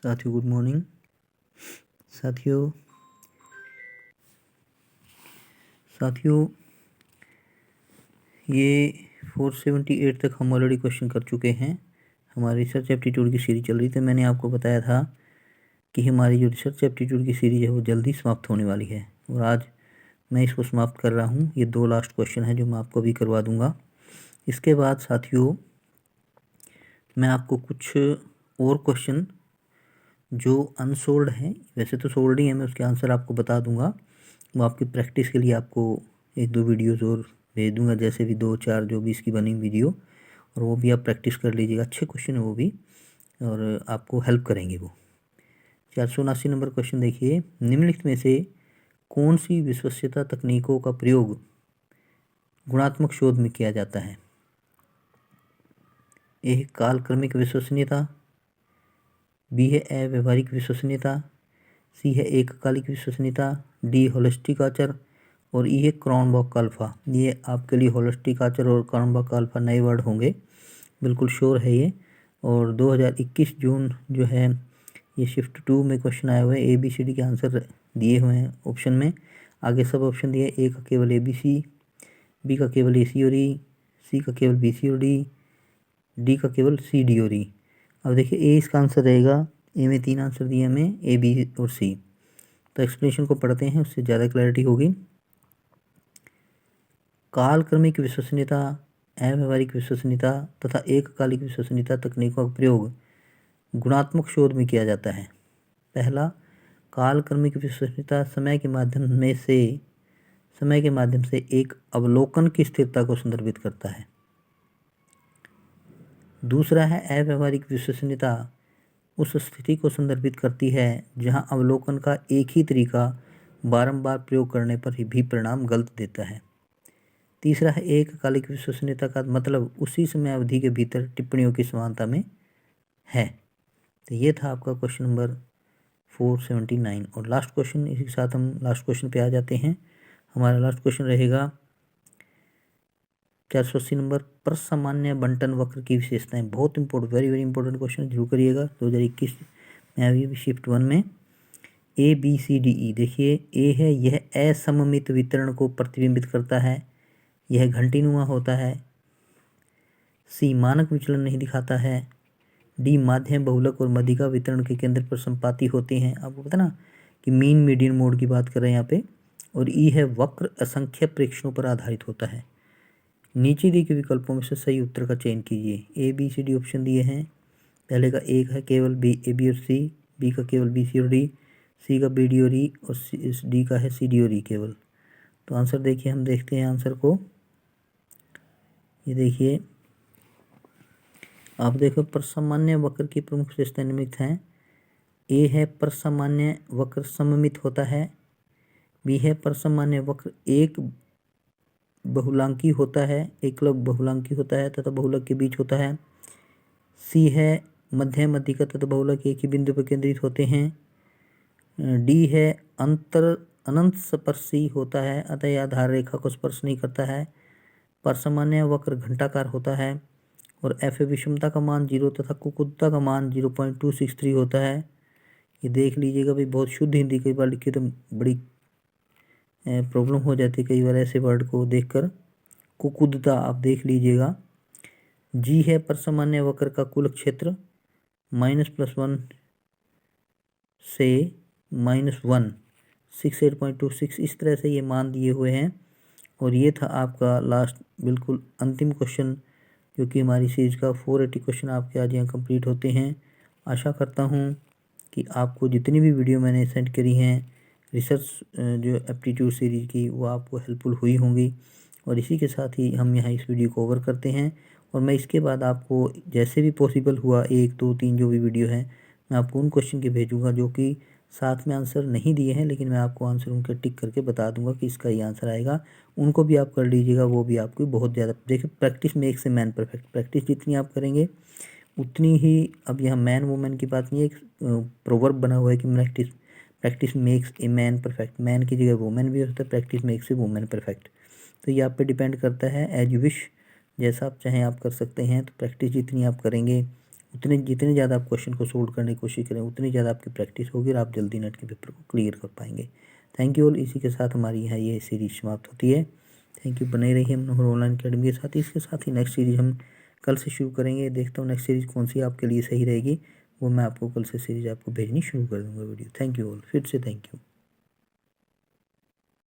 साथियों good morning. साथियों ये 478 तक हम ऑलरेडी क्वेश्चन कर चुके हैं। हमारी रिसर्च एप्टीट्यूड की सीरीज चल रही थी। मैंने आपको बताया था कि हमारी जो रिसर्च एप्टीट्यूड की सीरीज है वो जल्दी समाप्त होने वाली है और आज मैं इसको समाप्त कर रहा हूँ। ये 2 लास्ट क्वेश्चन है जो मैं आपको अभी करवा दूँगा। इसके बाद साथियों मैं आपको कुछ और क्वेश्चन जो अनसोल्ड हैं, वैसे तो सोल्ड ही है, मैं उसके आंसर आपको बता दूंगा। वो आपकी प्रैक्टिस के लिए आपको 1-2 वीडियोस और भेज दूंगा, जैसे भी 2-4 जो भी इसकी बनी वीडियो, और वो भी आप प्रैक्टिस कर लीजिएगा। अच्छे क्वेश्चन है वो भी और आपको हेल्प करेंगे वो। 479 नंबर क्वेश्चन देखिए, निम्नलिखित में से कौन सी विश्वसनीयता तकनीकों का प्रयोग गुणात्मक शोध में किया जाता है? ए है कालक्रमिक विश्वसनीयता, बी है अव्यवहारिक विश्वसनीयता, सी है एककालिक विश्वसनीयता, डी होलिस्टिक आचर और ई है क्रॉनबॉक अल्फा। ये आपके लिए होलिस्टिक आचर और क्रॉनबॉक अल्फा नए वर्ड होंगे, बिल्कुल श्योर है ये। और 2021 जून जो है ये शिफ्ट 2 में क्वेश्चन आए हुए हैं। ABCD के आंसर दिए हुए हैं ऑप्शन में, आगे सब ऑप्शन दिए। ए का केवल ABC, बी का केवल AC और ई, सी का केवल BC और डी का केवल CD और ई। अब देखिए ए इसका आंसर रहेगा। ए में 3 आंसर दिए हमें, A, B और C। तो एक्सप्लेनेशन को पढ़ते हैं, उससे ज़्यादा क्लैरिटी होगी। कालक्रमिक विश्वसनीयता, अव्यवहारिक विश्वसनीयता तथा एककालिक विश्वसनीयता तकनीकों का प्रयोग गुणात्मक शोध में किया जाता है। पहला, कालक्रमिक विश्वसनीयता समय के माध्यम से एक अवलोकन की स्थिरता को संदर्भित करता है। दूसरा है अव्यवहारिक विश्वसनीयता, उस स्थिति को संदर्भित करती है जहां अवलोकन का एक ही तरीका बारंबार प्रयोग करने पर भी परिणाम गलत देता है। तीसरा है एककालिक विश्वसनीयता का मतलब उसी समय अवधि के भीतर टिप्पणियों की समानता में है। तो ये था आपका क्वेश्चन नंबर 479। और लास्ट क्वेश्चन, इसी के साथ हम लास्ट क्वेश्चन पे आ जाते हैं। हमारा लास्ट क्वेश्चन रहेगा 480 नंबर, प्रसामान्य बंटन वक्र की विशेषताएं। बहुत important, very very important question, जरूर करिएगा। 2021 में अभी शिफ्ट 1 में ABCDE। देखिए ए है यह असममित वितरण को प्रतिबिंबित करता है, यह घंटीनुमा होता है। सी मानक विचलन नहीं दिखाता है। डी माध्यम बहुलक और मध्यिका वितरण के केंद्र पर संपाती होते हैं। आपको पता ना कि मीन मीडियन मोड की बात कर रहे हैं यहाँ पे। और ई है वक्र असंख्य प्रेक्षणों पर आधारित होता है। नीचे दिए गए विकल्पों में से सही उत्तर का चयन कीजिए। ABCD ऑप्शन दिए हैं। पहले का एक है केवल AB और C, बी का केवल BC और D, सी का BD और E और डी का है CD और E केवल। तो आंसर देखिए, हम देखते हैं आंसर को। ये देखिए, आप देखो प्रसामान्य वक्र की प्रमुख विशेषताएं निम्नलिखित हैं। ए है प्रसामान्य वक्र सममित होता है। बी है प्रसामान्य वक्र एक बहुलांकी होता है, एकलक बहुलांकी होता है तथा बहुलक के बीच होता है। सी है मध्य मध्यिका तथा बहुलक एक ही बिंदु पर केंद्रित होते हैं। डी है अनंत स्पर्शी होता है, अतः यह आधार रेखा को स्पर्श नहीं करता है। प्रसामान्य वक्र घंटाकार होता है। और एफ विषमता का मान 0 तथा कुकुदता का मान 0.263 होता है। ये देख लीजिएगा भाई, बहुत शुद्ध हिंदी कई बार लिखी तो बड़ी प्रॉब्लम हो जाती है कई बार ऐसे वर्ड को देखकर। कुकुदता आप देख लीजिएगा। जी है प्रसामान्य वक्र का कुल क्षेत्र -+1 से -1, 68.26, इस तरह से ये मान दिए हुए हैं। और ये था आपका लास्ट बिल्कुल अंतिम क्वेश्चन, जो कि हमारी सीरीज का 480 क्वेश्चन आपके आज यहाँ कंप्लीट होते हैं। आशा करता हूँ कि आपको जितनी भी वीडियो मैंने सेंड करी हैं रिसर्च जो एप्टीट्यूड सीरीज की, वो आपको हेल्पफुल हुई होंगी। और इसी के साथ ही हम यहाँ इस वीडियो को ओवर करते हैं। और मैं इसके बाद आपको जैसे भी पॉसिबल हुआ 1, 2, 3 जो भी वीडियो है, मैं आपको उन क्वेश्चन के भेजूँगा जो कि साथ में आंसर नहीं दिए हैं, लेकिन मैं आपको आंसर उनके टिक करके बता दूंगा कि इसका ये आंसर आएगा। उनको भी आप कर लीजिएगा, वो भी आपको बहुत ज़्यादा। देखिए practice makes a man perfect, practice जितनी आप करेंगे उतनी ही। अब यहाँ मैन वुमेन की बात नहीं है, एक प्रोवर्ब बना हुआ है कि practice makes a man perfect. Man की जगह वुमेन भी हो सकता है, practice makes a women perfect. तो ये आप पे डिपेंड करता है, एज यू विश, जैसा आप चाहें आप कर सकते हैं। तो प्रैक्टिस जितनी आप करेंगे जितने ज़्यादा आप क्वेश्चन को सोल्व करने की कोशिश करें उतनी ज़्यादा आपकी प्रैक्टिस होगी और आप जल्दी नेट के पेपर को क्लियर कर पाएंगे। Thank you all. इसी के साथ हमारी यहाँ ये सीरीज समाप्त होती है। Thank you. बने रहिए हम ऑनलाइन अकेडमी के साथ। इसके साथ ही नेक्स्ट सीरीज हम कल से शुरू करेंगे। देखता हूँ नेक्स्ट सीरीज कौन सी आपके लिए सही रहेगी, वो मैं आपको कल से सीरीज आपको भेजनी शुरू कर दूँगा वीडियो। Thank you all. फिर से थैंक यू।